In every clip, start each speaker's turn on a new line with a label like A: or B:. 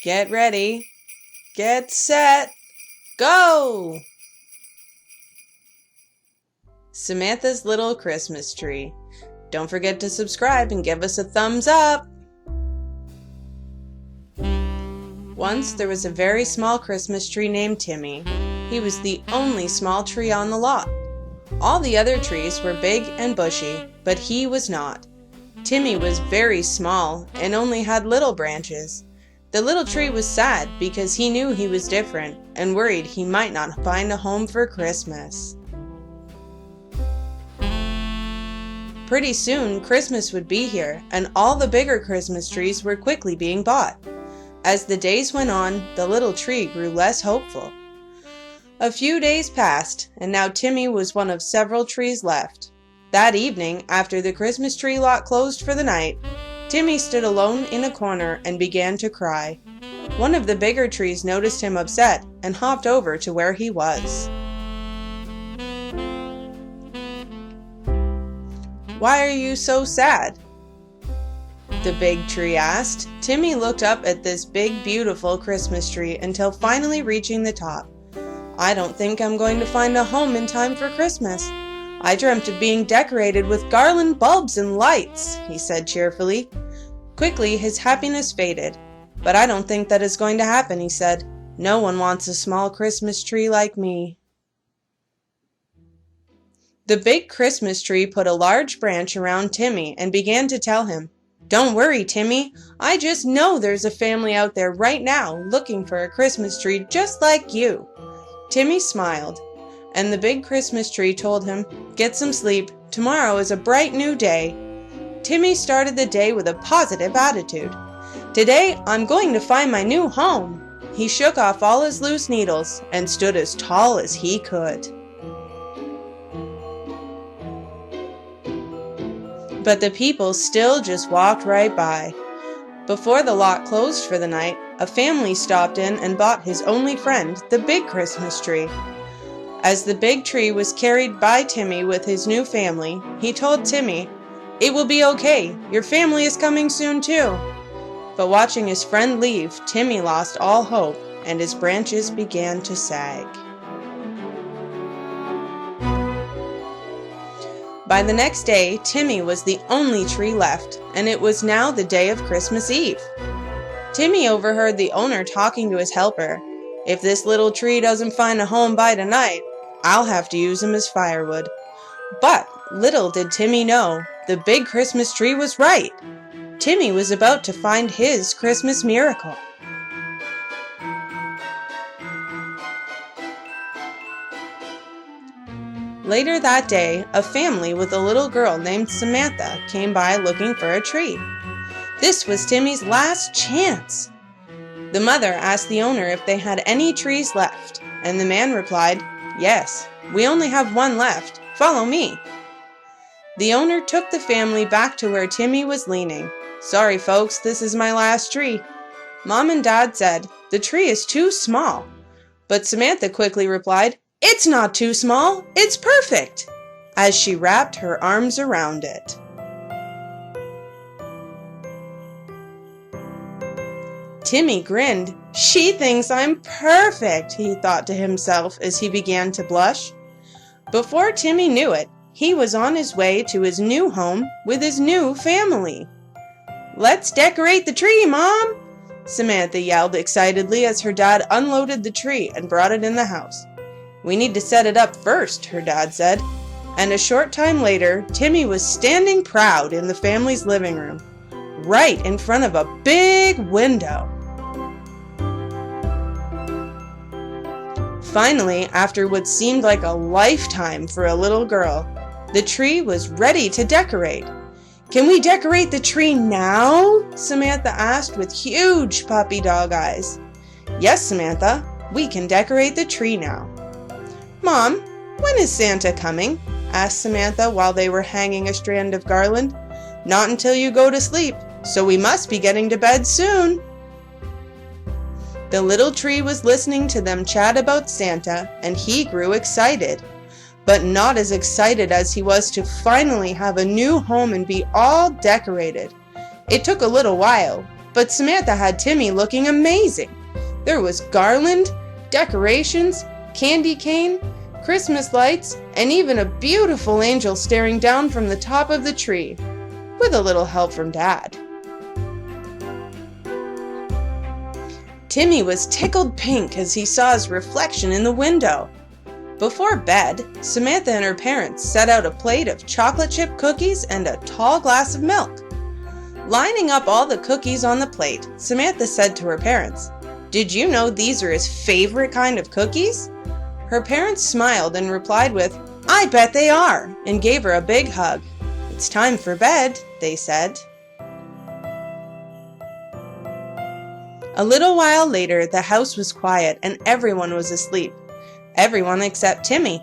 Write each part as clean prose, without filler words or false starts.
A: Get ready. Get set. Go! Samantha's Little Christmas Tree. Don't forget to subscribe and give us a thumbs up. Once there was a very small Christmas tree named Timmy. He was the only small tree on the lot. All the other trees were big and bushy, but he was not. Timmy was very small and only had little branches. The little tree was sad because he knew he was different and worried he might not find a home for Christmas. Pretty soon, Christmas would be here, and all the bigger Christmas trees were quickly being bought. As the days went on, the little tree grew less hopeful. A few days passed, and now Timmy was one of several trees left. That evening, after the Christmas tree lot closed for the night, Timmy stood alone in a corner and began to cry. One of the bigger trees noticed him upset and hopped over to where he was. "Why are you so sad?" the big tree asked. Timmy looked up at this big, beautiful Christmas tree until finally reaching the top. "I don't think I'm going to find a home in time for Christmas. I dreamt of being decorated with garland bulbs and lights," he said cheerfully. Quickly, his happiness faded. "But I don't think that is going to happen," he said. "No one wants a small Christmas tree like me." The big Christmas tree put a large branch around Timmy and began to tell him, "Don't worry, Timmy. I just know there's a family out there right now looking for a Christmas tree just like you." Timmy smiled, and the big Christmas tree told him, "Get some sleep. Tomorrow is a bright new day." Timmy started the day with a positive attitude. "Today, I'm going to find my new home." He shook off all his loose needles and stood as tall as he could. But the people still just walked right by. Before the lot closed for the night, a family stopped in and bought his only friend, the big Christmas tree. As the big tree was carried by Timmy with his new family, he told Timmy, "It will be okay. Your family is coming soon too." But watching his friend leave, Timmy lost all hope and his branches began to sag. By the next day, Timmy was the only tree left, and it was now the day of Christmas Eve. Timmy overheard the owner talking to his helper. "If this little tree doesn't find a home by tonight, I'll have to use him as firewood." But little did Timmy know, the big Christmas tree was right. Timmy was about to find his Christmas miracle. Later that day, a family with a little girl named Samantha came by looking for a tree. This was Timmy's last chance. The mother asked the owner if they had any trees left, and the man replied, "Yes, we only have one left. Follow me." The owner took the family back to where Timmy was leaning. "Sorry folks, this is my last tree." Mom and Dad said, "The tree is too small." But Samantha quickly replied, "It's not too small, it's perfect," as she wrapped her arms around it. Timmy grinned. "She thinks I'm perfect," he thought to himself as he began to blush. Before Timmy knew it, he was on his way to his new home with his new family. "Let's decorate the tree, Mom!" Samantha yelled excitedly as her dad unloaded the tree and brought it in the house. "We need to set it up first," her dad said. And a short time later, Timmy was standing proud in the family's living room, right in front of a big window. Finally, after what seemed like a lifetime for a little girl, the tree was ready to decorate. "Can we decorate the tree now?" Samantha asked with huge puppy dog eyes. "Yes, Samantha, we can decorate the tree now." "Mom, when is Santa coming?" asked Samantha while they were hanging a strand of garland. "Not until you go to sleep, so we must be getting to bed soon." The little tree was listening to them chat about Santa, and he grew excited. But not as excited as he was to finally have a new home and be all decorated. It took a little while, but Samantha had Timmy looking amazing. There was garland, decorations, candy cane, Christmas lights, and even a beautiful angel staring down from the top of the tree, with a little help from Dad. Timmy was tickled pink as he saw his reflection in the window. Before bed, Samantha and her parents set out a plate of chocolate chip cookies and a tall glass of milk. Lining up all the cookies on the plate, Samantha said to her parents, "Did you know these are his favorite kind of cookies?" Her parents smiled and replied with, "I bet they are," and gave her a big hug. "It's time for bed," they said. A little while later, the house was quiet and everyone was asleep. Everyone except Timmy.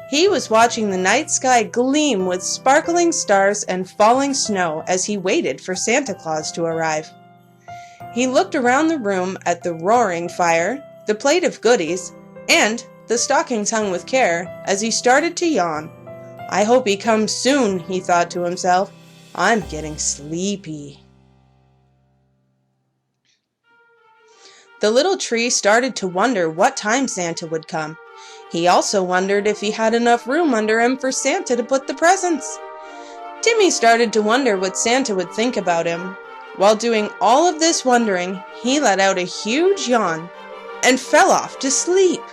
A: He was watching the night sky gleam with sparkling stars and falling snow as he waited for Santa Claus to arrive. He looked around the room at the roaring fire, the plate of goodies, and the stockings hung with care as he started to yawn. "I hope he comes soon," he thought to himself. "I'm getting sleepy." The little tree started to wonder what time Santa would come. He also wondered if he had enough room under him for Santa to put the presents. Timmy started to wonder what Santa would think about him. While doing all of this wondering, he let out a huge yawn and fell off to sleep.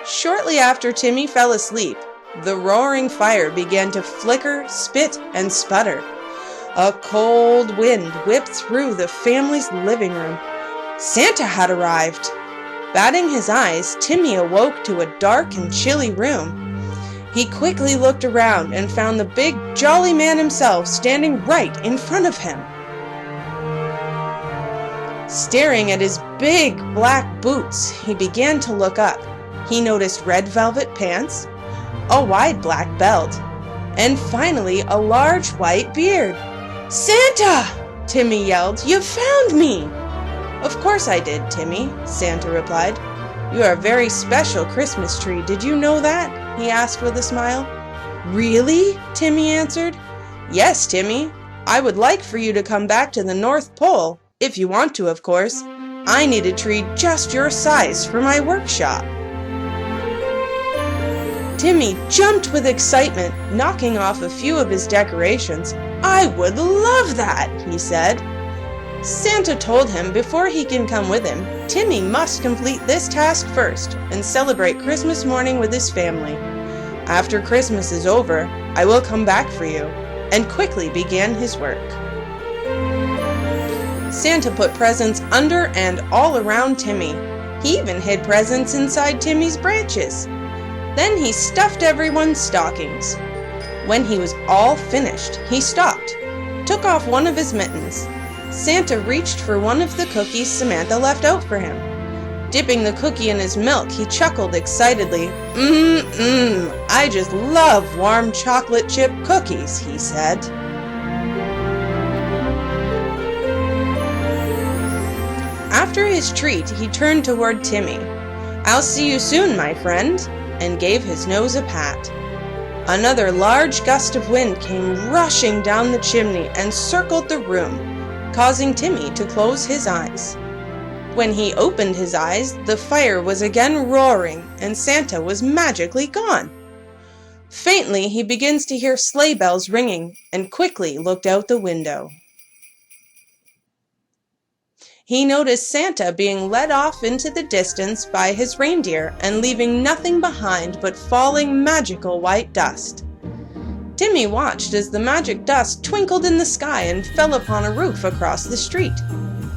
A: Shortly after Timmy fell asleep, the roaring fire began to flicker, spit, and sputter. A cold wind whipped through the family's living room. Santa had arrived. Batting his eyes, Timmy awoke to a dark and chilly room. He quickly looked around and found the big, jolly man himself standing right in front of him. Staring at his big black boots, he began to look up. He noticed red velvet pants, a wide black belt, and finally a large white beard. "Santa!" Timmy yelled. "You found me!" "Of course I did, Timmy," Santa replied. "You are a very special Christmas tree. Did you know that?" he asked with a smile. "Really?" Timmy answered. "Yes, Timmy. I would like for you to come back to the North Pole, if you want to, of course. I need a tree just your size for my workshop." Timmy jumped with excitement, knocking off a few of his decorations. "I would love that," he said. Santa told him before he can come with him, Timmy must complete this task first and celebrate Christmas morning with his family. "After Christmas is over, I will come back for you," and quickly began his work. Santa put presents under and all around Timmy. He even hid presents inside Timmy's branches. Then he stuffed everyone's stockings. When he was all finished, he stopped, took off one of his mittens. Santa reached for one of the cookies Samantha left out for him. Dipping the cookie in his milk, he chuckled excitedly. I just love warm chocolate chip cookies," he said. After his treat, he turned toward Timmy. "I'll see you soon, my friend," and gave his nose a pat. Another large gust of wind came rushing down the chimney and circled the room, causing Timmy to close his eyes. When he opened his eyes, the fire was again roaring and Santa was magically gone. Faintly, he begins to hear sleigh bells ringing and quickly looked out the window. He noticed Santa being led off into the distance by his reindeer and leaving nothing behind but falling magical white dust. Timmy watched as the magic dust twinkled in the sky and fell upon a roof across the street.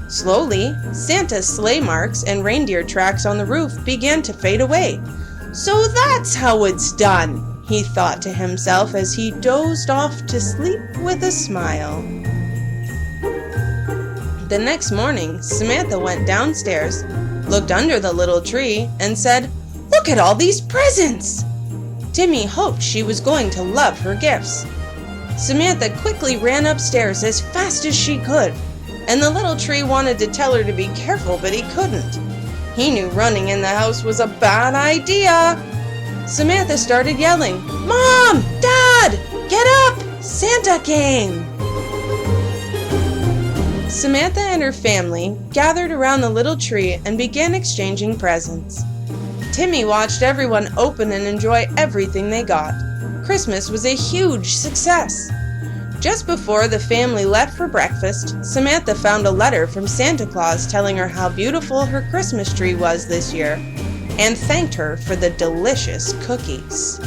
A: Slowly, Santa's sleigh marks and reindeer tracks on the roof began to fade away. "So that's how it's done," he thought to himself as he dozed off to sleep with a smile. The next morning, Samantha went downstairs, looked under the little tree, and said, "Look at all these presents!" Timmy hoped she was going to love her gifts. Samantha quickly ran upstairs as fast as she could, and the little tree wanted to tell her to be careful, but he couldn't. He knew running in the house was a bad idea. Samantha started yelling, "Mom! Dad! Get up! Santa came!" Samantha and her family gathered around the little tree and began exchanging presents. Timmy watched everyone open and enjoy everything they got. Christmas was a huge success. Just before the family left for breakfast, Samantha found a letter from Santa Claus telling her how beautiful her Christmas tree was this year and thanked her for the delicious cookies.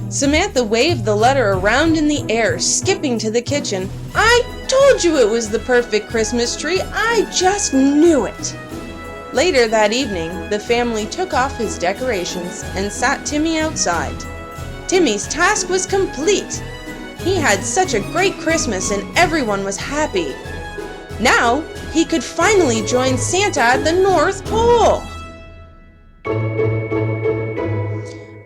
A: Samantha waved the letter around in the air, skipping to the kitchen. "I told you it was the perfect Christmas tree! I just knew it!" Later that evening, the family took off his decorations and sat Timmy outside. Timmy's task was complete. He had such a great Christmas and everyone was happy. Now, he could finally join Santa at the North Pole.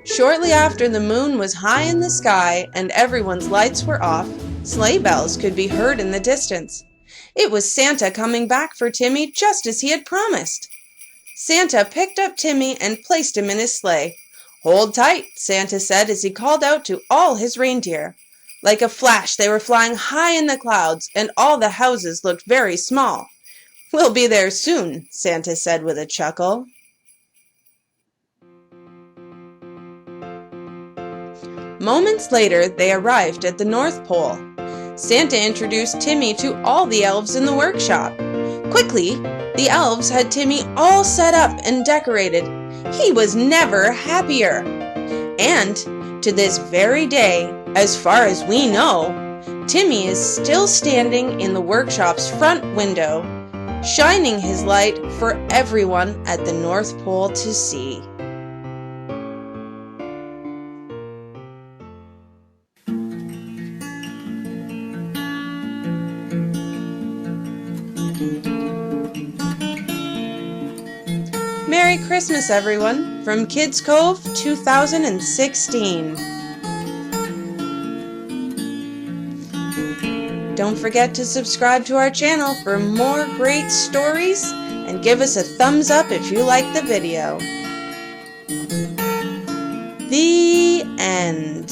A: Shortly after the moon was high in the sky and everyone's lights were off, sleigh bells could be heard in the distance. It was Santa coming back for Timmy just as he had promised. Santa picked up Timmy and placed him in his sleigh. "Hold tight," Santa said as he called out to all his reindeer. Like a flash, they were flying high in the clouds, and all the houses looked very small. "We'll be there soon," Santa said with a chuckle. Moments later, they arrived at the North Pole. Santa introduced Timmy to all the elves in the workshop. Quickly, the elves had Timmy all set up and decorated. He was never happier. And to this very day, as far as we know, Timmy is still standing in the workshop's front window, shining his light for everyone at the North Pole to see. Merry Christmas, everyone, from Kids Cove 2016. Don't forget to subscribe to our channel for more great stories and give us a thumbs up if you like the video. The end.